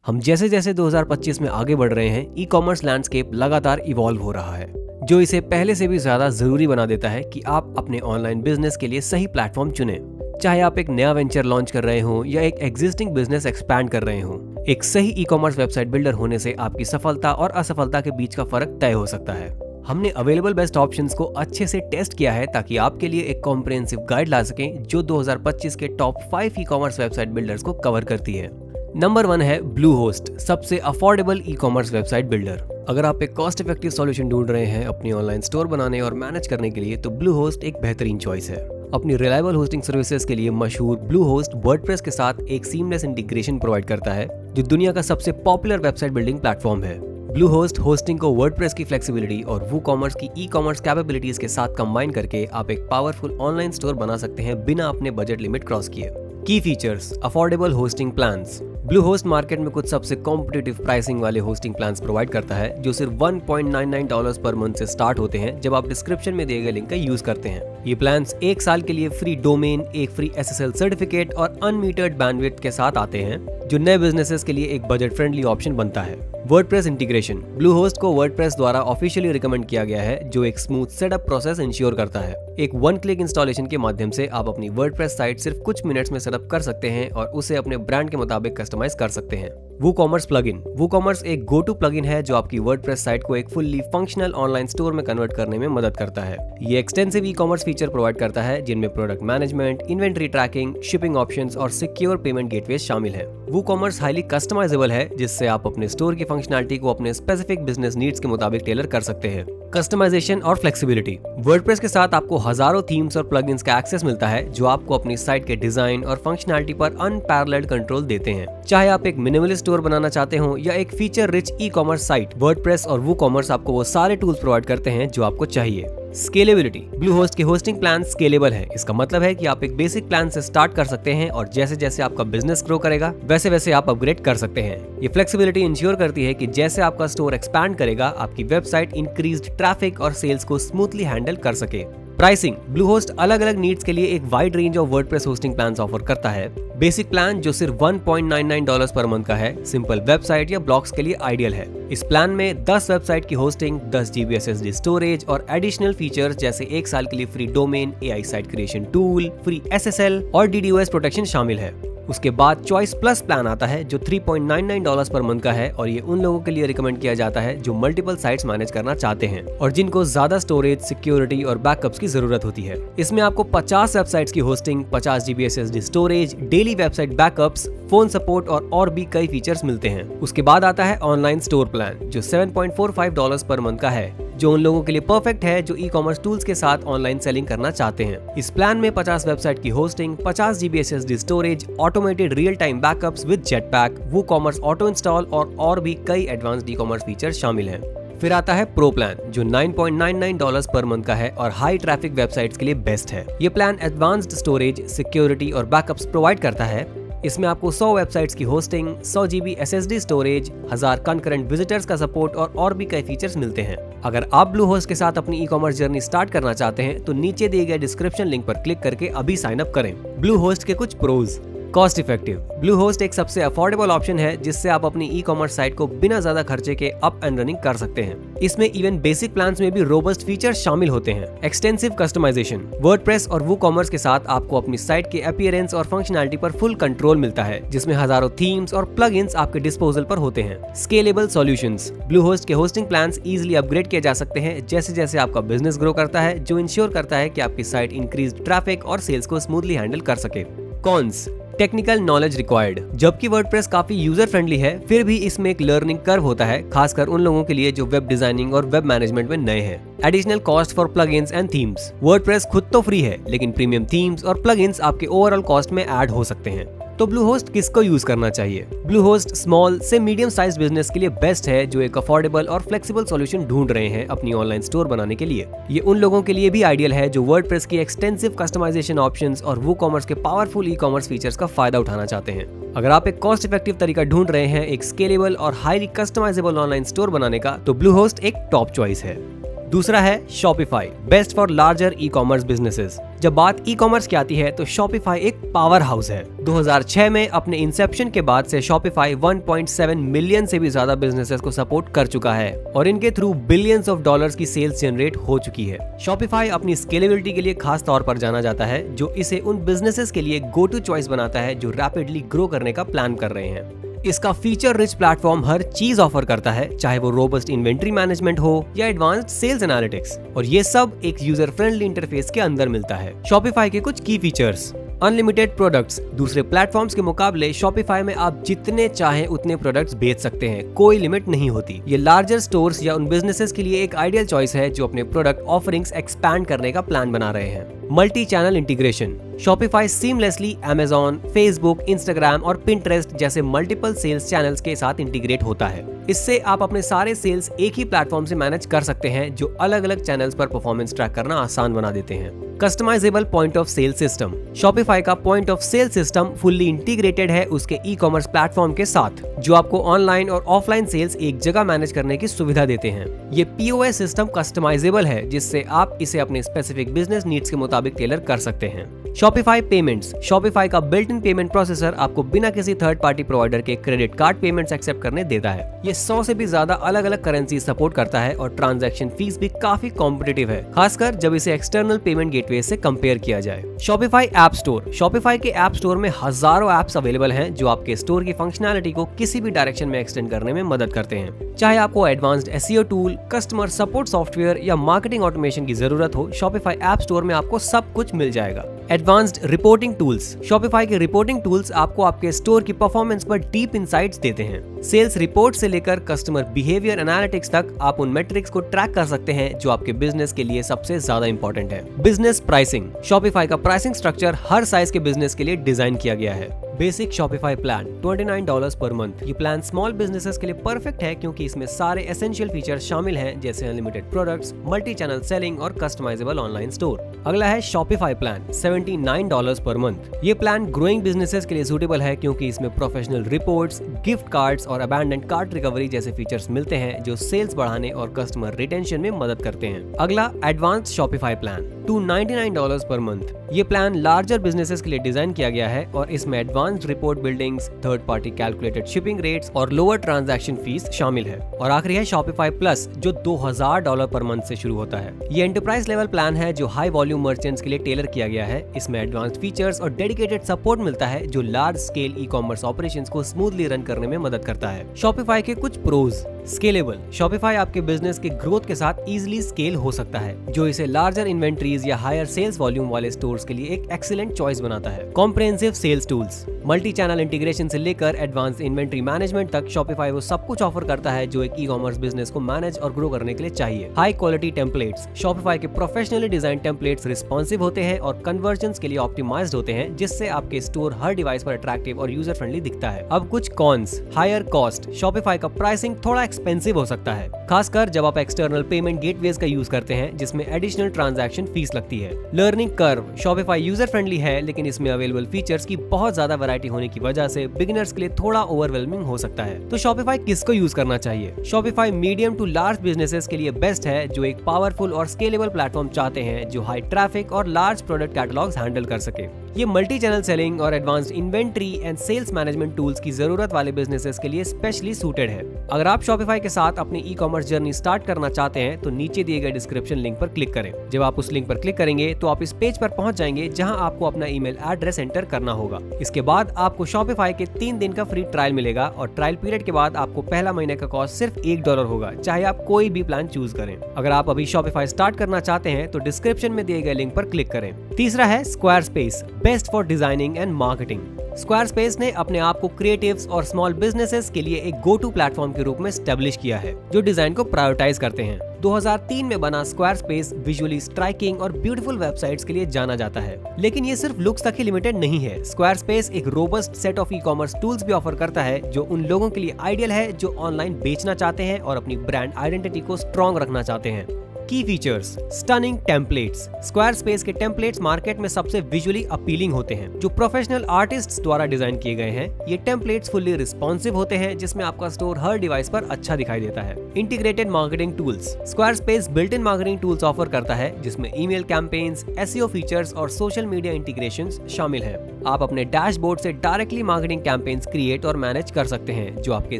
हम जैसे जैसे 2025 में आगे बढ़ रहे हैं, ई कॉमर्स लैंडस्केप लगातार इवॉल्व हो रहा है, जो इसे पहले से भी ज्यादा जरूरी बना देता है कि आप अपने ऑनलाइन बिजनेस के लिए सही प्लेटफॉर्म चुनें। चाहे आप एक नया वेंचर लॉन्च कर रहे हो या एक एग्जिस्टिंग बिजनेस एक्सपैंड कर रहे हो, एक सही ई कॉमर्स वेबसाइट बिल्डर होने से आपकी सफलता और असफलता के बीच का फर्क तय हो सकता है। हमने अवेलेबल बेस्ट ऑप्शंस को अच्छे से टेस्ट किया है ताकि आपके लिए एक कॉम्प्रिहेंसिव गाइड ला सकें जो 2025 के top 5 e commerce website builders को कवर करती है। नंबर 1 है ब्लूहोस्ट, सबसे affordable e commerce website builder. अगर आप एक कॉस्ट इफेक्टिव सॉल्यूशन ढूंढ रहे हैं अपनी ऑनलाइन स्टोर बनाने और मैनेज करने के लिए, तो ब्लूहोस्ट एक बेहतरीन चॉइस है। अपनी रिलायबल होस्टिंग सर्विसेज के लिए मशहूर ब्लूहोस्ट वर्डप्रेस के साथ एक सीमलेस इंटीग्रेशन प्रोवाइड करता है, जो दुनिया का सबसे पॉपुलर वेबसाइट बिल्डिंग प्लेटफॉर्म है। ब्लूहोस्ट होस्टिंग को वर्डप्रेस की फ्लेक्सिबिलिटी और वूकॉमर्स की ई कॉमर्स कैपेबिलिटीज के साथ कंबाइन करके आप एक पावरफुल ऑनलाइन स्टोर बना सकते हैं बिना अपने बजट लिमिट क्रॉस किए। की features, affordable hosting plans. Bluehost market में कुछ सबसे कॉम्पिटिटिव प्राइसिंग वाले होस्टिंग प्लान्स प्रोवाइड करता है, जो सिर्फ $1.99 पर मंथ से स्टार्ट होते हैं जब आप डिस्क्रिप्शन में दिए गए लिंक का यूज करते हैं। ये प्लान्स 1 साल के लिए फ्री डोमेन, एक फ्री SSL सर्टिफिकेट और अनमीटर्ड बैंडविड्थ के साथ आते हैं, जो नए बिजनेसेस के लिए एक बजट फ्रेंडली ऑप्शन बनता है। WordPress integration. ब्लूहोस्ट को वर्डप्रेस द्वारा ऑफिशियली रिकमेंड किया गया है, जो एक स्मूथ सेटअप प्रोसेस इंश्योर करता है। एक 1 क्लिक इंस्टॉलेशन के माध्यम से आप अपनी वर्डप्रेस साइट सिर्फ कुछ मिनट्स में सेटअप कर सकते हैं और उसे अपने ब्रांड के मुताबिक कस्टमाइज कर सकते हैं। WooCommerce plugin. वूकॉमर्स एक गो टू प्लगइन है जो आपकी वर्डप्रेस साइट को एक फुल्ली फंक्शनल ऑनलाइन स्टोर में कन्वर्ट करने में मदद करता है। ये extensive e commerce feature provide करता है, जिनमें product management, inventory tracking, shipping options और सिक्योर पेमेंट गेटवे शामिल है। वूकॉमर्स हाईली कस्टमाइजेबल है, जिससे आप अपने स्टोर की फंक्शनैलिटी को अपने स्पेसिफिक बिजनेस नीड्स के मुताबिक टेलर कर सकते हैं। कस्टमाइजेशन और फ्लेक्सिबिलिटी। वर्डप्रेस के साथ आपको हजारों थीम्स और प्लगइन्स का एक्सेस मिलता है, जो आपको अपनी साइट के डिजाइन और फंक्शनैलिटी पर अनपैरेलल्ड कंट्रोल देते हैं। चाहे आप एक मिनिमलिस्ट स्टोर बनाना चाहते हो या एक feature rich e commerce site, WordPress और वूकॉमर्स आपको वो सारे टूल्स प्रोवाइड करते हैं जो आपको चाहिए। स्केलेबिलिटी। ब्लूहोस्ट के होस्टिंग प्लान स्केलेबल है। इसका मतलब है कि आप एक बेसिक प्लान से स्टार्ट कर सकते हैं और जैसे जैसे आपका बिजनेस ग्रो करेगा वैसे वैसे आप अपग्रेड कर सकते हैं। ये फ्लेक्सिबिलिटी इंश्योर करती है कि जैसे आपका स्टोर एक्सपैंड करेगा, आपकी वेबसाइट इंक्रीज्ड ट्रैफिक और सेल्स को स्मूथली हैंडल कर सके। प्राइसिंग। ब्लूहोस्ट अलग अलग नीड्स के लिए एक wide range of WordPress hosting plans offer करता है। बेसिक प्लान जो सिर्फ $1.99 पर मंथ का है, सिंपल वेबसाइट या ब्लॉग्स के लिए आइडियल है। इस प्लान में 10 वेबसाइट की होस्टिंग, 10 GB SSD स्टोरेज और एडिशनल फीचर्स जैसे 1 साल के लिए free domain, AI site creation tool, free SSL और DDoS प्रोटेक्शन शामिल है। उसके बाद चॉइस प्लस प्लान आता है जो $3.99 पर मंथ का है, और ये उन लोगों के लिए रिकमेंड किया जाता है जो मल्टीपल साइट्स मैनेज करना चाहते हैं और जिनको ज्यादा स्टोरेज, सिक्योरिटी और बैकअप्स की जरूरत होती है। इसमें आपको 50 वेबसाइट्स की hosting, 50 GB SSD storage, daily website backups, phone support और भी कई फीचर्स मिलते हैं। उसके बाद आता है ऑनलाइन स्टोर प्लान जो $7.45 पर मंथ का है, जो उन लोगों के लिए परफेक्ट है जो ई कॉमर्स टूल्स के साथ ऑनलाइन सेलिंग करना चाहते हैं। इस प्लान में 50 वेबसाइट की hosting, 50 GB SSD storage, automated real time backups with jetpack, WooCommerce auto install और भी कई एडवांस्ड ई कॉमर्स फीचर शामिल हैं। फिर आता है प्रो प्लान जो $9.99 पर मंथ का है और हाई ट्रैफिक वेबसाइट्स के लिए बेस्ट है। ये प्लान एडवांस्ड स्टोरेज, सिक्योरिटी और बैकअप्स प्रोवाइड करता है। इसमें आपको 100 वेबसाइट्स की hosting, 100 GB SSD storage, 1000 concurrent visitors का सपोर्ट और भी कई फीचर्स मिलते हैं। अगर आप ब्लूहोस्ट के साथ अपनी ई कॉमर्स जर्नी स्टार्ट करना चाहते हैं तो नीचे दिए गए डिस्क्रिप्शन लिंक पर क्लिक करके अभी साइन अप करें। ब्लूहोस्ट के कुछ प्रोज। Cost effective. ब्लूहोस्ट एक सबसे अफोर्डेबल ऑप्शन है जिससे आप अपनी ई कॉमर्स साइट को बिना ज्यादा खर्चे के अप एंड रनिंग कर सकते हैं। इसमें इवन बेसिक प्लान्स में भी रोबस्ट फीचर्स शामिल होते हैं। Extensive customization. वर्डप्रेस और वूकॉमर्स के साथ आपको अपनी साइट के अपीयरेंस और फंक्शनैलिटी पर फुल कंट्रोल मिलता है, जिसमें हजारों थीम्स और प्लगइन्स आपके डिस्पोजल पर होते हैं। Scalable solutions. ब्लूहोस्ट के होस्टिंग प्लान्स इजीली अपग्रेड किए जा सकते हैं जैसे जैसे आपका बिजनेस ग्रो करता है, जो इंश्योर करता है कि आपकी साइट इंक्रीज्ड ट्रैफिक और सेल्स को स्मूथली हैंडल कर सके। कॉन्स। Technical knowledge required. जबकि वर्डप्रेस काफी यूजर फ्रेंडली है, फिर भी इसमें एक लर्निंग कर्व होता है, खासकर उन लोगों के लिए जो वेब डिजाइनिंग और वेब मैनेजमेंट में नए हैं। Additional cost for plugins and themes. WordPress खुद तो फ्री है, लेकिन प्रीमियम थीम्स और प्लगइन्स आपके ओवरऑल कॉस्ट में ऐड हो सकते हैं। तो ब्लूहोस्ट किसको यूज करना चाहिए? ब्लूहोस्ट स्मॉल से मीडियम साइज बिजनेस के लिए बेस्ट है जो एक अफोर्डेबल और फ्लेक्सिबल सॉल्यूशन ढूंढ रहे हैं अपनी ऑनलाइन स्टोर बनाने के लिए। ये उन लोगों के लिए भी आइडियल है जो वर्डप्रेस की एक्सटेंसिव कस्टमाइजेशन ऑप्शंस और वूकॉमर्स के पावरफुल ई कॉमर्स फीचर्स का फायदा उठाना चाहते हैं। अगर आप एक कॉस्ट इफेक्टिव तरीका ढूंढ रहे हैं एक स्केलेबल और हाईली कस्टमाइजेबल ऑनलाइन स्टोर बनाने का, तो ब्लूहोस्ट एक टॉप चॉइस है। दूसरा है Shopify, best for larger e commerce businesses. जब बात ई कॉमर्स की आती है तो शॉपिफाई एक पावर हाउस है। 2006 में अपने इंसेप्शन के बाद से शॉपिफाई 1.7 मिलियन से भी ज्यादा बिजनेसेस को सपोर्ट कर चुका है और इनके थ्रू बिलियंस ऑफ डॉलर्स की सेल्स जनरेट हो चुकी है। शॉपिफाई अपनी स्केलेबिलिटी के लिए खास तौर पर जाना जाता है, जो इसे उन बिजनेसेस के लिए गो टू चॉइस बनाता है जो रैपिडली ग्रो करने का प्लान कर रहे हैं। इसका फीचर रिच प्लेटफॉर्म हर चीज ऑफर करता है, चाहे वो रोबस्ट इन्वेंट्री मैनेजमेंट हो या एडवांस्ड सेल्स एनालिटिक्स, और ये सब एक यूजर फ्रेंडली इंटरफेस के अंदर मिलता है। शॉपिफाई के कुछ की फीचर्स: अनलिमिटेड प्रोडक्ट्स। दूसरे प्लेटफॉर्म्स के मुकाबले शॉपिफाई में आप जितने चाहें उतने प्रोडक्ट्स बेच सकते हैं, कोई लिमिट नहीं होती। ये लार्जर स्टोर्स या उन बिजनेसेस के लिए एक आइडियल चॉइस है जो अपने प्रोडक्ट ऑफरिंग्स एक्सपैंड करने का प्लान बना रहे हैं। Multi channel integration. Shopify seamlessly Amazon, Facebook, Instagram और Pinterest जैसे मल्टीपल सेल्स चैनल्स के साथ इंटीग्रेट होता है। इससे आप अपने सारे सेल्स एक ही प्लेटफॉर्म से मैनेज कर सकते हैं, जो अलग अलग चैनल्स पर परफॉर्मेंस ट्रैक करना आसान बना देते हैं। Customizable point of sale system. Shopify का point of sale system fully integrated है उसके ई कॉमर्स प्लेटफॉर्म के साथ, जो आपको ऑनलाइन और ऑफलाइन सेल्स एक जगह मैनेज करने की सुविधा देते हैं। ये POS सिस्टम कस्टमाइजेबल है, जिससे आप इसे अपने स्पेसिफिक बिजनेस नीड्स के मुताबिक टेलर कर सकते हैं। Shopify payments. शॉपिफाई का बिल्ट इन पेमेंट प्रोसेसर आपको बिना किसी थर्ड पार्टी प्रोवाइडर के क्रेडिट कार्ड पेमेंट्स एक्सेप्ट करने देता है। ये 100 से भी ज्यादा अलग अलग करेंसी सपोर्ट करता है और ट्रांजैक्शन फीस भी काफी कॉम्पिटिटिव है, खासकर जब इसे एक्सटर्नल पेमेंट गेटवे से कंपेयर किया जाए। Shopify app store. शॉपिफाई के ऐप स्टोर में हजारों ऐप्स अवेलेबल हैं जो आपके स्टोर की फंक्शनैलिटी को किसी भी डायरेक्शन में एक्सटेंड करने में मदद करते हैं। चाहे आपको advanced SEO tool, customer support software या मार्केटिंग ऑटोमेशन की जरूरत हो, शॉपिफाई ऐप स्टोर में आपको सब कुछ मिल जाएगा। Advanced reporting tools. शॉपिफाई के रिपोर्टिंग टूल्स आपको आपके स्टोर की परफॉर्मेंस पर डीप इंसाइट्स देते हैं। सेल्स रिपोर्ट से लेकर कस्टमर बिहेवियर एनालिटिक्स तक आप उन मेट्रिक्स को ट्रैक कर सकते हैं जो आपके बिजनेस के लिए सबसे ज्यादा इंपॉर्टेंट है। Business pricing. शॉपिफाई का प्राइसिंग स्ट्रक्चर हर साइज के बिजनेस के लिए डिजाइन किया गया है। बेसिक शॉपिफाई प्लान $29 पर मंथ। ये प्लान स्मॉल बिजनेसेस के लिए परफेक्ट है क्योंकि इसमें सारे एसेंशियल फीचर्स शामिल हैं, जैसे unlimited products, multi channel selling और कस्टमाइजेबल ऑनलाइन स्टोर। अगला है शॉपिफाई प्लान $79 पर मंथ। ये प्लान ग्रोइंग बिजनेसेस के लिए सूटेबल है क्योंकि इसमें प्रोफेशनल रिपोर्ट्स, गिफ्ट कार्ड्स और अबैंडन्ड कार्ट रिकवरी जैसे फीचर्स मिलते हैं जो सेल्स बढ़ाने और कस्टमर रिटेंशन में मदद करते हैं। अगला एडवांस्ड शॉपिफाई प्लान $299 पर मंथ। ये प्लान लार्जर बिजनेसेस के लिए डिजाइन किया गया है और इसमें advanced report buildings, third party calculated shipping rates और लोअर ट्रांजैक्शन फीस शामिल है। और आखिरी है शॉपिफाई प्लस जो $2000 पर मंथ से शुरू होता है। ये एंटरप्राइज लेवल प्लान है जो हाई वॉल्यूम मर्चेंट्स के लिए टेलर किया गया है। इसमें एडवांस्ड फीचर्स और डेडिकेटेड सपोर्ट मिलता है जो large scale e commerce operations को स्मूथली रन करने में मदद करता है। शॉपिफाई के कुछ प्रोज। स्केलेबल। शॉपिफाई आपके बिजनेस के ग्रोथ के साथ इजीली स्केल हो सकता है, जो इसे लार्जर इन्वेंट्रीज या हायर सेल्स वॉल्यूम वाले स्टोर्स के लिए एक एक्सीलेंट चॉइस बनाता है। Comprehensive sales tools. Multi channel integration से लेकर एडवांस इन्वेंट्री मैनेजमेंट तक शॉपिफाई वो सब कुछ ऑफर करता है जो एक ई कॉमर्स बिजनेस को मैनेज और ग्रो करने के लिए चाहिए। High quality templates. शॉपिफाई के प्रोफेशनली डिजाइन टेम्पलेट्स रिस्पॉन्सिव होते हैं और कन्वर्जन्स के लिए ऑप्टिमाइज्ड होते हैं, जिससे आपके स्टोर हर डिवाइस पर अट्रैक्टिव और यूजर फ्रेंडली दिखता है। अब कुछ कॉन्स। Higher cost. शॉपिफाई का प्राइसिंग थोड़ा एक्सपेंसिव हो सकता है, खासकर जब आप एक्सटर्नल पेमेंट गेटवेज का यूज करते हैं जिसमें एडिशनल ट्रांजैक्शन फीस लगती है। Learning curve. Shopify user friendly है, लेकिन इसमें अवेलेबल फीचर्स की बहुत ज्यादा वैरायटी होने की वजह से बिगिनर्स के लिए थोड़ा ओवरवेलमिंग हो सकता है। तो शॉपिफाई किसको यूज करना चाहिए? Shopify medium to large businesses के लिए बेस्ट है जो एक पावरफुल और स्केलेबल प्लेटफॉर्म चाहते हैं जो हाई ट्रैफिक और लार्ज प्रोडक्ट कैटलॉग्स हैंडल कर सके। ये मल्टी चैनल सेलिंग और advanced inventory and sales management tools की जरूरत वाले बिजनेसेस के लिए स्पेशली सूटेड है। अगर आप शॉपिफाई के साथ अपनी ई कॉमर्स जर्नी स्टार्ट करना चाहते हैं तो नीचे दिए गए डिस्क्रिप्शन लिंक पर क्लिक करें। जब आप उस लिंक पर क्लिक करेंगे तो आप इस पेज पर पहुंच जाएंगे जहां आपको अपना ईमेल एड्रेस एंटर करना होगा। इसके बाद आपको शॉपिफाई के 3 दिन का फ्री ट्रायल मिलेगा और ट्रायल पीरियड के बाद आपको पहला महीने का कॉस्ट सिर्फ $1 होगा, चाहे आप कोई भी प्लान चूज करें। अगर आप अभी शॉपिफाई स्टार्ट करना चाहते हैं तो डिस्क्रिप्शन में दिए गए लिंक पर क्लिक करें। तीसरा है Squarespace, best for designing and marketing. Squarespace ने अपने आप को क्रिएटिव्स और स्मॉल बिजनेसेस के लिए एक गो टू प्लेटफॉर्म के रूप में एस्टेब्लिश किया है जो डिजाइन को प्रायोरिटाइज करते हैं। 2003 में बना स्क्वायरस्पेस विजुअली स्ट्राइकिंग और ब्यूटीफुल वेबसाइट्स के लिए जाना जाता है, लेकिन ये सिर्फ लुक्स तक ही लिमिटेड नहीं है। स्क्वायरस्पेस एक robust set of E commerce tools भी ऑफर करता है जो उन लोगों के लिए आइडियल है जो ऑनलाइन बेचना चाहते हैं और अपनी ब्रांड आइडेंटिटी को स्ट्रॉन्ग रखना चाहते हैं। की फीचर्स, स्टनिंग टेम्पलेट्स। स्क्वायरस्पेस के टेम्पलेट्स मार्केट में सबसे विजुअली अपीलिंग होते हैं, जो प्रोफेशनल आर्टिस्ट्स द्वारा डिजाइन किए गए हैं। ये टेम्पलेट्स फुल्ली रिस्पॉन्सिव होते हैं, जिसमें आपका स्टोर हर डिवाइस पर अच्छा दिखाई देता है। Integrated marketing tools. Squarespace built in marketing tools offer करता है, जिसमें ईमेल कैंपेन्स, एसईओ फीचर्स और सोशल मीडिया इंटीग्रेशंस शामिल हैं। आप अपने डैशबोर्ड से डायरेक्टली मार्केटिंग कैंपेन्स क्रिएट और मैनेज कर सकते हैं, जो आपके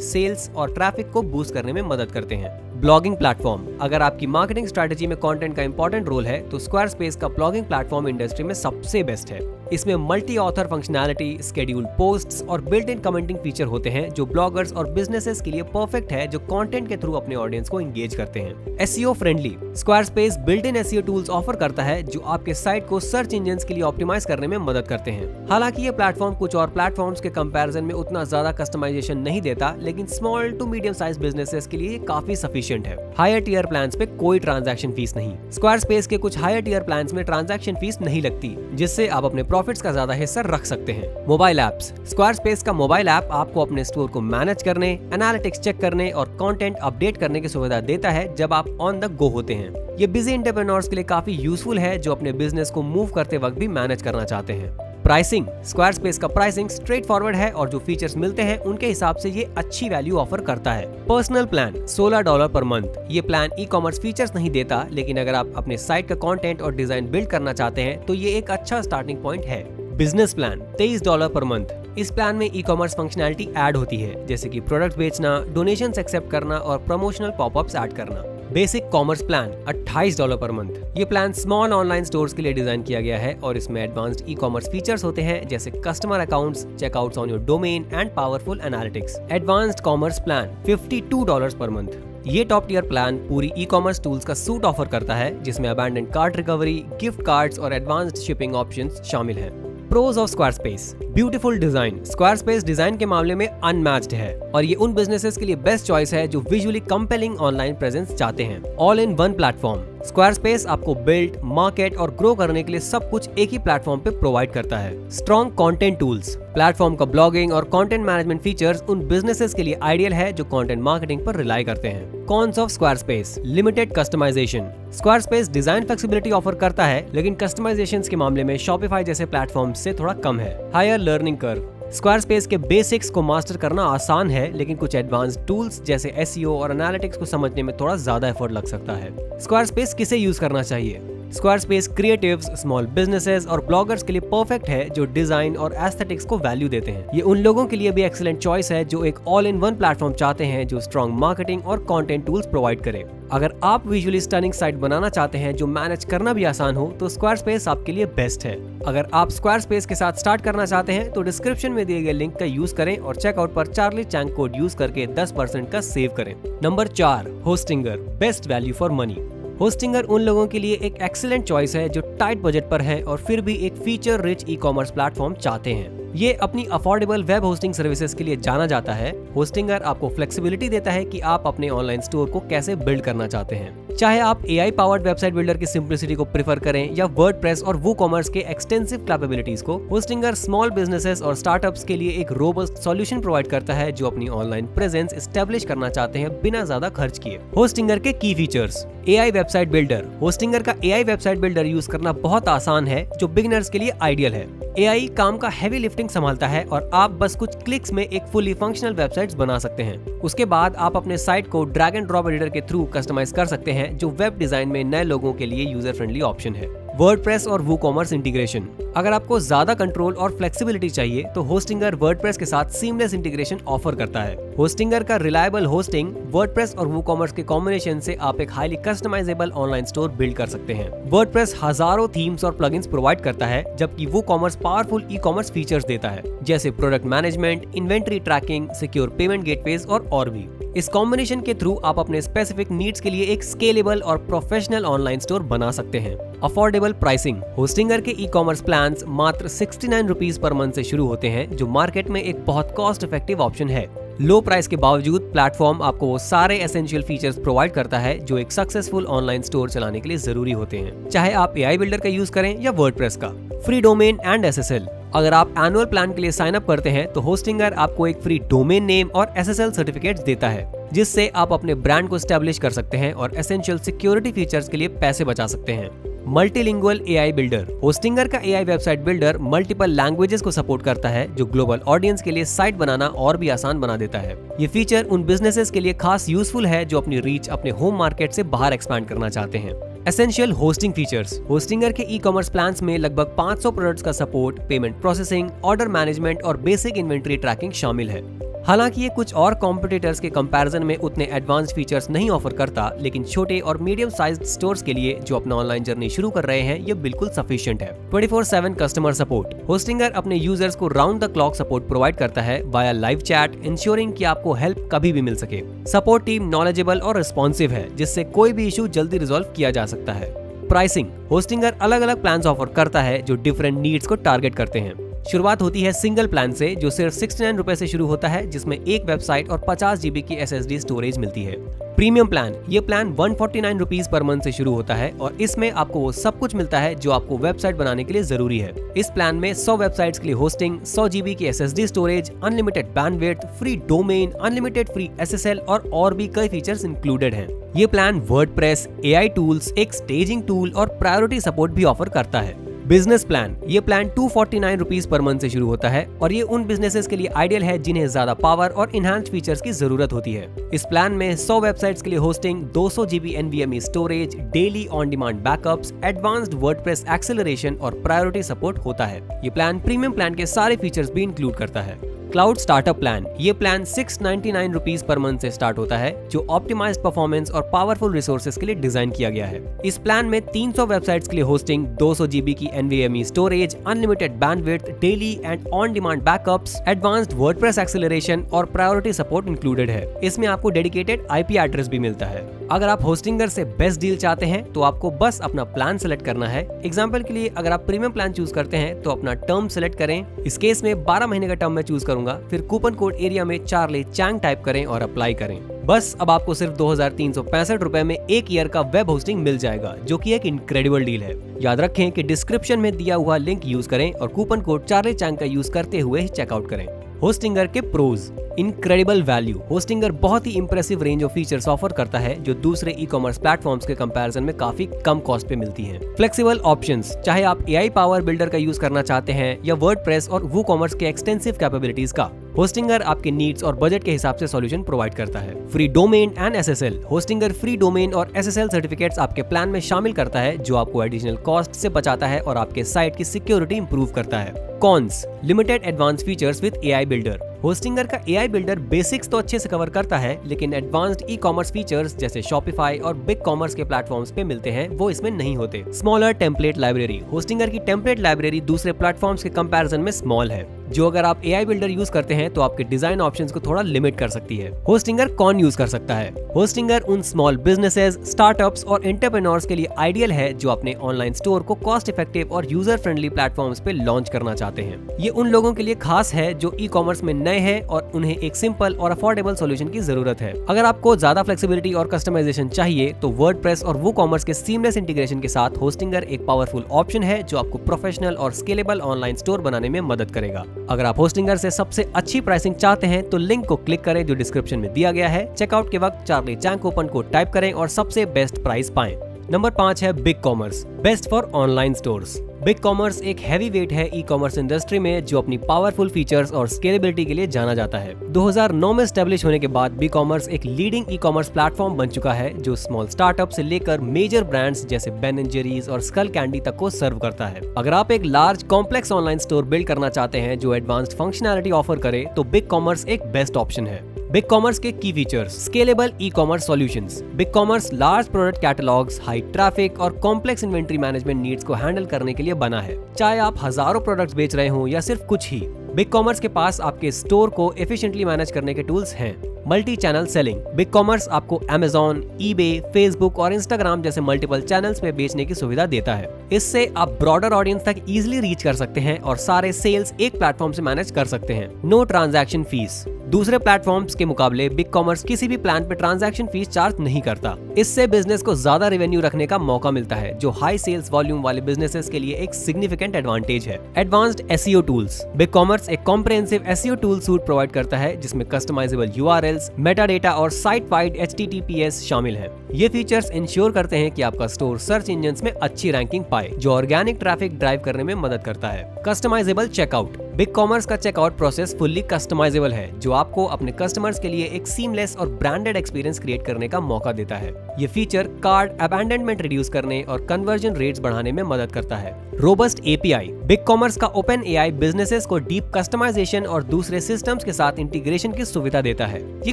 सेल्स और ट्रैफिक को बूस्ट करने में मदद करते हैं। Blogging platform. अगर आपकी मार्केटिंग स्ट्रेटजी में कंटेंट का इंपॉर्टेंट रोल है, तो स्क्वायरस्पेस का ब्लॉगिंग प्लेटफॉर्म इंडस्ट्री में सबसे बेस्ट है। इसमें multi author functionality, scheduled posts और बिल्ट इन कमेंटिंग फीचर होते हैं, जो ब्लॉगर्स और बिजनेसेस के लिए परफेक्ट है, जो कंटेंट के थ्रू अपने ऑडियंस को एंगेज करते हैं। SEO friendly. Squarespace built in SEO tools offer करता है, जो आपके साइट को सर्च इंजन्स के लिए ऑप्टिमाइज करने में मदद करते हैं। हालांकि ये प्लेटफॉर्म कुछ और प्लेटफॉर्म्स के कंपैरिजन में उतना ज्यादा कस्टमाइजेशन नहीं देता, लेकिन small to medium size businesses के लिए काफी सफिशिएंट है। हायर टियर प्लान्स पे कोई ट्रांजैक्शन फीस नहीं। स्क्वायरस्पेस के कुछ हायर टियर प्लान्स में ट्रांजैक्शन फीस नहीं लगती, जिससे आप अपने प्रॉफिट्स का ज्यादा हिस्सा रख सकते हैं। Mobile apps. स्क्वायरस्पेस का मोबाइल ऐप आपको अपने स्टोर को मैनेज करने, एनालिटिक्स चेक करने और कंटेंट अपडेट करने की सुविधा देता है, जब आप ऑन द गो होते हैं। ये बिजी एंटरप्रेन्योर्स के लिए काफी यूजफुल है, जो अपने बिजनेस को मूव करते वक्त भी मैनेज करना चाहते हैं। प्राइसिंग। स्क्वायरस्पेस का प्राइसिंग स्ट्रेट फॉरवर्ड है और जो फीचर्स मिलते हैं उनके हिसाब से ये अच्छी वैल्यू ऑफर करता है। पर्सनल प्लान $16 पर मंथ। ये प्लान ई कॉमर्स फीचर्स नहीं देता, लेकिन अगर आप अपने साइट का कंटेंट और डिजाइन बिल्ड करना चाहते हैं तो ये एक अच्छा स्टार्टिंग पॉइंट है। Business plan $23 per month. इस प्लान में ई कॉमर्स फंक्शनैलिटी ऐड होती है, जैसे कि प्रोडक्ट बेचना, डोनेशंस एक्सेप्ट करना और प्रमोशनल पॉपअप्स ऐड करना। बेसिक कॉमर्स प्लान $28 पर मंथ। ये प्लान स्मॉल ऑनलाइन स्टोर्स के लिए डिजाइन किया गया है और इसमें एडवांस्ड ई कॉमर्स फीचर्स होते हैं, जैसे customer accounts, checkouts on your domain and powerful analytics. Advanced commerce plan $52 पर मंथ। ये टॉप टियर प्लान पूरी ई कॉमर्स टूल्स का सूट ऑफर करता है, जिसमें abandoned cart recovery, gift cards और एडवांस्ड शिपिंग ऑप्शंस शामिल हैं। Pros of Squarespace. Beautiful design. Squarespace design के मामले में अनमैच्ड है और ये उन बिजनेसेस के लिए बेस्ट चॉइस है जो विजुअली कंपेलिंग ऑनलाइन प्रेजेंस चाहते हैं। All in one platform. Squarespace आपको बिल्ड, मार्केट और ग्रो करने के लिए सब कुछ एक ही प्लेटफॉर्म पे प्रोवाइड करता है। Strong content tools. प्लेटफॉर्म का ब्लॉगिंग और कंटेंट मैनेजमेंट फीचर्स उन बिजनेसेस के लिए आइडियल है जो कंटेंट मार्केटिंग पर रिलाई करते हैं। Cons of Squarespace. Limited customization. Squarespace design flexibility offer करता है, लेकिन कस्टमाइजेशंस के मामले में शॉपिफाई जैसे प्लेटफॉर्म से थोड़ा कम है। Higher learning curve. स्क्वायरस्पेस के बेसिक्स को मास्टर करना आसान है, लेकिन कुछ एडवांस्ड टूल्स जैसे एसईओ और एनालिटिक्स को समझने में थोड़ा ज्यादा एफर्ट लग सकता है। स्क्वायरस्पेस किसे यूज करना चाहिए? स्क्वायरस्पेस क्रिएटिव्स, स्मॉल बिजनेसेस और ब्लॉगर्स के लिए परफेक्ट है, जो डिजाइन और एस्थेटिक्स को वैल्यू देते हैं। ये उन लोगों के लिए भी एक्सीलेंट चॉइस है जो एक ऑल इन वन प्लेटफॉर्म चाहते हैं, जो स्ट्रॉन्ग मार्केटिंग और कंटेंट टूल्स प्रोवाइड करे। अगर आप विजुअली स्टनिंग साइट बनाना चाहते हैं जो मैनेज करना भी आसान हो, तो स्क्वायरस्पेस आपके लिए बेस्ट है। अगर आप स्क्वायरस्पेस के साथ स्टार्ट करना चाहते हैं तो डिस्क्रिप्शन में दिए गए लिंक का यूज करें और चेकआउट पर चार्ली चैंग कोड यूज करके 10% का सेव करें। Number 4, Hostinger, best value for money. Hostinger उन लोगों के लिए एक एक्सीलेंट चॉइस है जो टाइट बजट पर है और फिर भी एक feature rich e commerce platform चाहते हैं। ये अपनी अफोर्डेबल वेब होस्टिंग सर्विसेज के लिए जाना जाता है। होस्टिंगर आपको फ्लेक्सिबिलिटी देता है कि आप अपने ऑनलाइन स्टोर को कैसे बिल्ड करना चाहते हैं। चाहे आप AI पावर्ड वेबसाइट बिल्डर की सिंप्लिसिटी को प्रेफर करें या वर्डप्रेस और वूकॉमर्स के एक्सटेंसिव कैपेबिलिटीज को, होस्टिंगर स्मॉल बिजनेसेस और स्टार्टअप्स के लिए एक रोबस्ट सॉल्यूशन प्रोवाइड करता है जो अपनी ऑनलाइन प्रेजेंस एस्टेब्लिश करना चाहते हैं बिना ज्यादा खर्च किए। होस्टिंगर के की features. AI website builder. Hostinger का AI वेबसाइट बिल्डर यूज करना बहुत आसान है, जो बिगिनर्स के लिए आइडियल है। AI काम का हेवी लिफ्टिंग संभालता है और आप बस कुछ क्लिक्स में एक फुली फंक्शनल वेबसाइट्स बना सकते हैं। उसके बाद आप अपने साइट को ड्रैग एंड ड्रॉप एडिटर के थ्रू कस्टमाइज कर सकते हैं, जो वेब डिजाइन में नए लोगों के लिए यूजर फ्रेंडली ऑप्शन है। वर्डप्रेस और वूकॉमर्स इंटीग्रेशन। अगर आपको ज्यादा कंट्रोल और फ्लेक्सिबिलिटी चाहिए तो होस्टिंगर वर्डप्रेस के साथ सीमलेस इंटीग्रेशन ऑफर करता है। होस्टिंगर का रिलायबल होस्टिंग, वर्डप्रेस और वूकॉमर्स के कॉम्बिनेशन से आप एक highly customizable online store build कर सकते हैं। वर्डप्रेस हजारों थीम्स और प्लगइन्स प्रोवाइड करता है, जबकि WooCommerce powerful e commerce features देता है, जैसे product management, inventory tracking, secure payment gateways और भी। इस कॉम्बिनेशन के थ्रू आप अपने स्पेसिफिक नीड्स के लिए एक स्केलेबल और प्रोफेशनल ऑनलाइन स्टोर बना सकते हैं। Affordable pricing. होस्टिंगर के ई कॉमर्स प्लान्स मात्र 69 रुपीज पर मंथ से शुरू होते हैं, जो मार्केट में एक बहुत कॉस्ट इफेक्टिव ऑप्शन है। लो प्राइस के बावजूद प्लेटफॉर्म आपको वो सारे एसेंशियल फीचर्स प्रोवाइड करता है जो एक सक्सेसफुल ऑनलाइन स्टोर चलाने के लिए जरूरी होते हैं, चाहे आप AI बिल्डर का यूज करें या वर्डप्रेस का। Free domain and SSL। अगर आप एनुअल प्लान के लिए साइन अप करते हैं तो होस्टिंगर आपको एक फ्री डोमेन नेम और SSL सर्टिफिकेट्स देता है, जिससे आप अपने ब्रांड को स्टैब्लिश कर सकते हैं और एसेंशियल सिक्योरिटी फीचर्स के लिए पैसे बचा सकते हैं। Multilingual AI builder. होस्टिंगर का AI website builder multiple languages को सपोर्ट करता है, जो ग्लोबल ऑडियंस के लिए साइट बनाना और भी आसान बना देता है। ये फीचर उन बिजनेसेस के लिए खास यूजफुल है जो अपनी रीच अपने होम मार्केट से बाहर एक्सपैंड करना चाहते हैं। Essential hosting features. होस्टिंगर के ई कॉमर्स प्लान्स में लगभग 500 प्रोडक्ट्स का support, payment processing, order management और बेसिक इन्वेंट्री ट्रैकिंग शामिल है। हालांकि ये कुछ और कॉम्पिटिटर्स के कंपैरिजन में उतने एडवांस्ड फीचर्स नहीं ऑफर करता, लेकिन छोटे और मीडियम साइज्ड स्टोर्स के लिए जो अपना ऑनलाइन जर्नी शुरू कर रहे हैं, ये बिल्कुल सफिशिएंट है। 24/7 कस्टमर सपोर्ट। होस्टिंगर अपने यूजर्स को round the clock support provide करता है वाया लाइव चैट, इंश्योरिंग कि आपको हेल्प कभी भी मिल सके। सपोर्ट टीम नॉलेजेबल और रिस्पॉन्सिव है, जिससे कोई भी इशू जल्दी रिजॉल्व किया जा सकता है। प्राइसिंग। होस्टिंगर अलग अलग प्लान्स ऑफर करता है जो डिफरेंट नीड्स को टारगेट करते हैं। शुरुआत होती है सिंगल प्लान से, जो सिर्फ 69 रुपए से शुरू होता है, जिसमें एक वेबसाइट और 50 GB की SSD स्टोरेज मिलती है। Premium plan. ये प्लान 149 रुपीज पर मंथ से शुरू होता है और इसमें आपको वो सब कुछ मिलता है जो आपको वेबसाइट बनाने के लिए जरूरी है। इस प्लान में 100 वेबसाइट्स के लिए होस्टिंग, 100 GB की SSD storage, unlimited bandwidth, free domain, unlimited free SSL और भी कई फीचर्स इंक्लूडेड हैं। ये प्लान वर्डप्रेस, AI टूल्स, एक स्टेजिंग टूल और प्रायोरिटी सपोर्ट भी ऑफर करता है। Business plan. ये प्लान 249 रुपीज पर मंथ से शुरू होता है और ये उन बिजनेसेस के लिए आइडियल है जिन्हें ज्यादा पावर और इनहैंस्ड फीचर्स की जरूरत होती है। इस प्लान में 100 वेबसाइट्स के लिए hosting, 200 GB NVMe storage, daily on demand backups, advanced WordPress acceleration और प्रायोरिटी सपोर्ट होता है। ये प्लान प्रीमियम प्लान के सारे फीचर्स भी इंक्लूड करता है। Cloud startup plan. ये प्लान 699 रुपीज पर मंथ से स्टार्ट होता है, जो ऑप्टिमाइज्ड परफॉर्मेंस और पावरफुल रिसोर्सेज के लिए डिजाइन किया गया है। इस प्लान में 300 वेबसाइट्स के लिए होस्टिंग, 200 GB की NVMe storage, unlimited bandwidth, daily and on demand backups, advanced WordPress acceleration और प्रायोरिटी सपोर्ट इंक्लूडेड है। इसमें आपको डेडिकेटेड IP एड्रेस भी मिलता है। अगर आप होस्टिंगर से बेस्ट डील चाहते हैं तो आपको बस अपना प्लान सेलेक्ट करना है। एग्जाम्पल के लिए अगर आप प्रीमियम प्लान चूज करते हैं तो अपना टर्म सेलेक्ट करें। इस केस में 12 महीने का टर्म मैं चूज करूंगा, फिर कूपन कोड एरिया में चार्ली चैंग टाइप करें और अप्लाई करें। बस अब आपको सिर्फ 2365 रुपए में एक ईयर का वेब होस्टिंग मिल जाएगा, जो कि एक इनक्रेडिबल डील है। याद रखें कि डिस्क्रिप्शन में दिया हुआ लिंक यूज करें और कूपन कोड चार्ली चैंग का यूज करते हुए ही चेकआउट करें। होस्टिंगर के प्रोज। Incredible value. होस्टिंगर बहुत ही impressive range of features offer करता है जो दूसरे ई कॉमर्स प्लेटफॉर्म्स के कंपैरिजन में काफी कम कॉस्ट पे मिलती हैं। Flexible options. चाहे आप AI पावर बिल्डर का यूज करना चाहते हैं या वर्डप्रेस और वूकॉमर्स के एक्सटेंसिव कैपेबिलिटीज का, होस्टिंगर आपके नीड्स और बजट के हिसाब से सॉल्यूशन प्रोवाइड करता है। Free domain and SSL। Hostinger free domain और SSL सर्टिफिकेट्स आपके प्लान में शामिल करता है, जो आपको एडिशनल कॉस्ट से बचाता है और आपके साइट की सिक्योरिटी इंप्रूव करता है। Cons. Limited advance features with AI builder. Hostinger का AI बिल्डर बेसिक्स तो अच्छे से कवर करता है, लेकिन एडवांस्ड ई कॉमर्स फीचर्स जैसे शॉपिफाई और बिग कॉमर्स के प्लेटफॉर्म्स पे मिलते हैं, वो इसमें नहीं होते। Smaller template library. होस्टिंगर की टेम्पलेट लाइब्रेरी दूसरे प्लेटफॉर्म्स के कंपैरिजन में स्मॉल है, जो अगर आप AI बिल्डर यूज करते हैं तो आपके डिजाइन ऑप्शंस को थोड़ा लिमिट कर सकती है। होस्टिंगर कौन यूज कर सकता है? होस्टिंगर उन स्मॉल बिजनेसेस, स्टार्टअप्स और एंटरप्रेन्योर्स के लिए आइडियल है जो अपने ऑनलाइन स्टोर को कॉस्ट इफेक्टिव और यूजर फ्रेंडली प्लेटफॉर्म्स पे लॉन्च करना चाहते हैं। ये उन लोगों के लिए खास है जो ई कॉमर्स में नए हैं और उन्हें एक सिंपल और अफोर्डेबल सॉल्यूशन की जरूरत है। अगर आपको ज्यादा फ्लेक्सिबिलिटी और कस्टमाइजेशन चाहिए तो वर्डप्रेस और वूकॉमर्स के सीमलेस इंटीग्रेशन के साथ होस्टिंगर एक पावरफुल ऑप्शन है जो आपको प्रोफेशनल और स्केलेबल ऑनलाइन स्टोर बनाने में मदद करेगा। अगर आप होस्टिंगर से सबसे अच्छी प्राइसिंग चाहते हैं तो लिंक को क्लिक करें जो डिस्क्रिप्शन में दिया गया है। चेकआउट के वक्त Charlie Chang coupon code type करें और सबसे बेस्ट प्राइस पाएं। नंबर 5 है big commerce, best for online stores. Big commerce एक हैवी वेट है ई कॉमर्स इंडस्ट्री में जो अपनी पावरफुल फीचर्स और स्केलेबिलिटी के लिए जाना जाता है। 2009 में एस्टेब्लिश होने के बाद बिग कॉमर्स एक लीडिंग ई कॉमर्स प्लेटफॉर्म बन चुका है जो स्मॉल स्टार्टअप से लेकर मेजर ब्रांड्स जैसे बेन एंड जेरीज और स्कल कैंडी तक को सर्व करता है। अगर आप एक large complex online store build करना चाहते हैं जो एडवांस्ड फंक्शनैलिटी ऑफर करे तो बिग कॉमर्स एक बेस्ट ऑप्शन है। बिग कॉमर्स के की features. Scalable e commerce solutions. Big commerce large product catalogues, high traffic और कॉम्प्लेक्स इन्वेंट्री मैनेजमेंट नीड्स को हैंडल करने के लिए बना है। चाहे आप हजारों प्रोडक्ट्स बेच रहे हो या सिर्फ कुछ ही, बिग कॉमर्स के पास आपके स्टोर को एफिशिएंटली मैनेज करने के टूल्स हैं। Multi channel selling. Big commerce आपको Amazon, eBay, Facebook और Instagram जैसे मल्टीपल चैनल्स में बेचने की सुविधा देता है। इससे आप ब्रॉडर ऑडियंस तक इजीली रीच कर सकते हैं और सारे सेल्स एक प्लेटफॉर्म से मैनेज कर सकते हैं। No transaction fees. दूसरे प्लेटफॉर्म्स के मुकाबले बिग कॉमर्स किसी भी प्लान पे ट्रांजैक्शन फीस चार्ज नहीं करता। इससे बिजनेस को ज्यादा रेवेन्यू रखने का मौका मिलता है, जो हाई सेल्स वॉल्यूम वाले बिजनेसेस के लिए एक सिग्निफिकेंट एडवांटेज है। Advanced SEO tools. Big commerce एक comprehensive SEO tool suite provide करता है, जिसमें कस्टमाइजेबल यूआरएल्स, मेटा डेटा और साइट वाइड HTTPS शामिल है। ये फीचर्स इंश्योर करते हैं कि आपका स्टोर सर्च इंजन्स में अच्छी रैंकिंग पाए, जो ऑर्गेनिक ट्रैफिक ड्राइव करने में मदद करता है। Customizable checkout. बिग कॉमर्स का चेकआउट प्रोसेस फुल्ली कस्टमाइजेबल है, जो आपको अपने कस्टमर्स के लिए एक सीमलेस और ब्रांडेड एक्सपीरियंस क्रिएट करने का मौका देता है। ये फीचर कार्ड अबैंडनमेंट रिड्यूस करने और कन्वर्जन रेट्स बढ़ाने में मदद करता है। Robust API। बिग कॉमर्स का ओपन AI बिजनेसेस को डीप कस्टमाइजेशन और दूसरे सिस्टम्स के साथ इंटीग्रेशन की सुविधा देता है। ये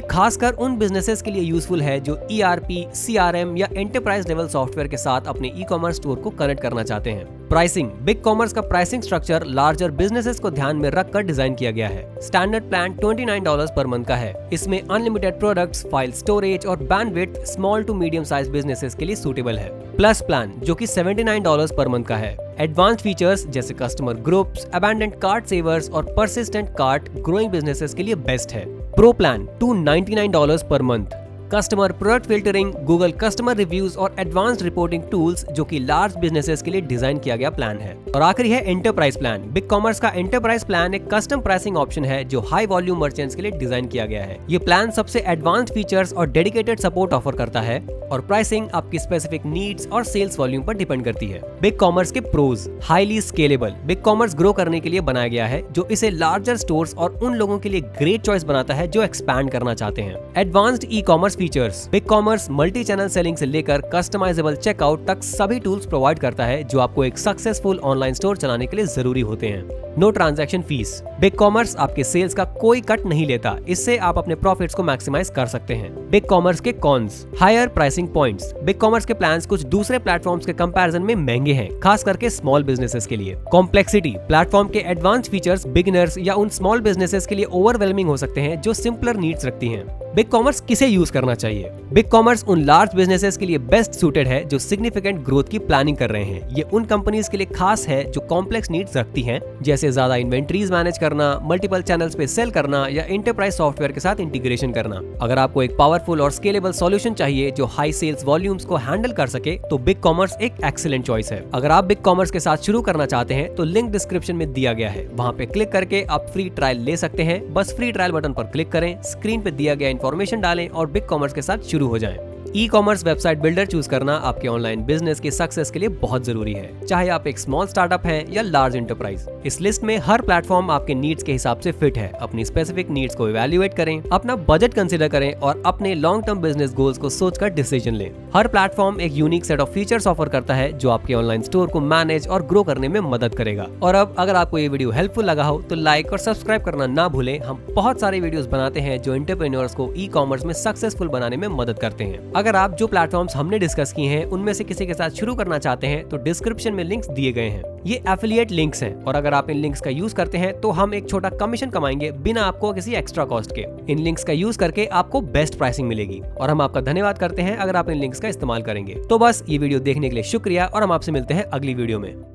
खासकर उन बिजनेसेस के लिए यूजफुल है जो ERP, CRM या एंटरप्राइज लेवल सॉफ्टवेयर के साथ अपने ई-कॉमर्स स्टोर को कनेक्ट करना चाहते हैं। प्राइसिंग। बिग कॉमर्स का प्राइसिंग स्ट्रक्चर लार्जर बिजनेसेस को ध्यान में रखकर डिजाइन किया गया है। स्टैंडर्ड प्लान $29 पर मंथ का है। इसमें अनलिमिटेड प्रोडक्ट्स, फाइल स्टोरेज और bandwidth small to medium size businesses के लिए सूटेबल है। प्लस प्लान, जो कि $79 पर मंथ का है। एडवांस्ड फीचर्स जैसे कस्टमर ग्रुप्स, अबैंडन्ड कार्ट सेवर्स और परसिस्टेंट कार्ट ग्रोइंग बिजनेसेस के लिए बेस्ट है। Pro plan $299 per month. Customer product filtering, Google customer reviews और एडवांस्ड रिपोर्टिंग टूल्स, जो कि लार्ज बिजनेसेस के लिए डिजाइन किया गया प्लान है। और आखिरी है एंटरप्राइज प्लान। बिग कॉमर्स का एंटरप्राइज प्लान एक कस्टम प्राइसिंग ऑप्शन है, जो हाई वॉल्यूम मर्चेंट्स के लिए डिजाइन किया गया है। ये प्लान सबसे एडवांस्ड फीचर्स और डेडिकेटेड सपोर्ट ऑफर करता है, और प्राइसिंग आपकी स्पेसिफिक नीड्स और सेल्स वॉल्यूम पर डिपेंड करती है। बिग कॉमर्स के pros. Highly scalable. Big commerce grow करने के लिए बनाया गया है, जो इसे लार्जर स्टोर्स और उन लोगों के लिए ग्रेट चॉइस बनाता है जो एक्सपैंड करना चाहते हैं। Advanced e commerce features. Big commerce multi channel selling से लेकर कस्टमाइजेबल चेकआउट तक सभी टूल्स प्रोवाइड करता है, जो आपको एक सक्सेसफुल ऑनलाइन स्टोर चलाने के लिए जरूरी होते हैं। No transaction fees. Big commerce आपके सेल्स का कोई कट नहीं लेता, इससे आप अपने प्रॉफिट्स को मैक्सिमाइज कर सकते हैं। बिग कॉमर्स के cons. Higher pricing points. Big commerce के प्लान्स कुछ दूसरे प्लेटफॉर्म्स के कंपैरिजन में महंगे हैं, खास करके स्मॉल बिजनेसेस के लिए। कॉम्प्लेक्सिटी। प्लेटफॉर्म के एडवांस फीचर्स बिगिनर्स या उन स्मॉल बिजनेसेस के लिए ओवरवेलमिंग हो सकते हैं, जो सिंपलर नीड्स रखती हैं। बिग कॉमर्स किसे यूज करना चाहिए? बिग कॉमर्स उन लार्ज बिजनेसेस के लिए बेस्ट सूटेड है जो सिग्निफिकेंट ग्रोथ की प्लानिंग कर रहे हैं। ये उन कंपनीज के लिए खास है जो कॉम्प्लेक्स नीड्स रखती हैं, जैसे ज्यादा इन्वेंट्रीज मैनेज करना, मल्टीपल चैनल्स पे सेल करना या एंटरप्राइज सॉफ्टवेयर के साथ इंटीग्रेशन करना। अगर आपको एक पावरफुल और स्केलेबल सॉल्यूशन चाहिए जो हाई सेल्स वॉल्यूम्स को हैंडल कर सके, तो बिग कॉमर्स एक एक्सीलेंट चॉइस है। अगर आप बिग कॉमर्स के साथ शुरू करना चाहते हैं तो लिंक डिस्क्रिप्शन में दिया गया है, वहां पे क्लिक करके आप फ्री ट्रायल ले सकते हैं। बस फ्री ट्रायल बटन पर क्लिक करें, स्क्रीन पे दिया गया इन्फॉर्मेशन डालें और बिग कॉमर्स के साथ शुरू हो जाएं। ई-कॉमर्स वेबसाइट बिल्डर चूज करना आपके ऑनलाइन बिजनेस के सक्सेस के लिए बहुत जरूरी है, चाहे आप एक स्मॉल स्टार्टअप हैं या लार्ज एंटरप्राइज। इस लिस्ट में हर प्लेटफॉर्म आपके नीड्स के हिसाब से फिट है। अपनी स्पेसिफिक नीड्स को इवैल्यूएट करें, अपना बजट कंसीडर करें और अपने लॉन्ग टर्म बिजनेस गोल्स को सोचकर डिसीजन लें। हर प्लेटफॉर्म एक unique set of features offer करता है, जो आपके ऑनलाइन स्टोर को मैनेज और ग्रो करने में मदद करेगा। और अब अगर आपको ये वीडियो हेल्पफुल लगा हो तो लाइक और सब्सक्राइब करना ना भूलें। हम बहुत सारे वीडियोस बनाते हैं जो एंटरप्रेन्योर्स को ई-कॉमर्स में सक्सेसफुल बनाने में मदद करते हैं। अगर आप जो प्लेटफॉर्म्स हमने डिस्कस किए हैं उनमें से किसी के साथ शुरू करना चाहते हैं तो डिस्क्रिप्शन में लिंक्स दिए गए हैं। ये एफिलिएट लिंक्स हैं और अगर आप इन लिंक्स का यूज करते हैं तो हम एक छोटा कमीशन कमाएंगे बिना आपको किसी एक्स्ट्रा कॉस्ट के। इन लिंक्स का यूज करके आपको बेस्ट प्राइसिंग मिलेगी और हम आपका धन्यवाद करते हैं अगर आप इन लिंक्स का इस्तेमाल करेंगे। तो बस ये वीडियो देखने के लिए शुक्रिया और हम आपसे मिलते हैं अगली वीडियो में।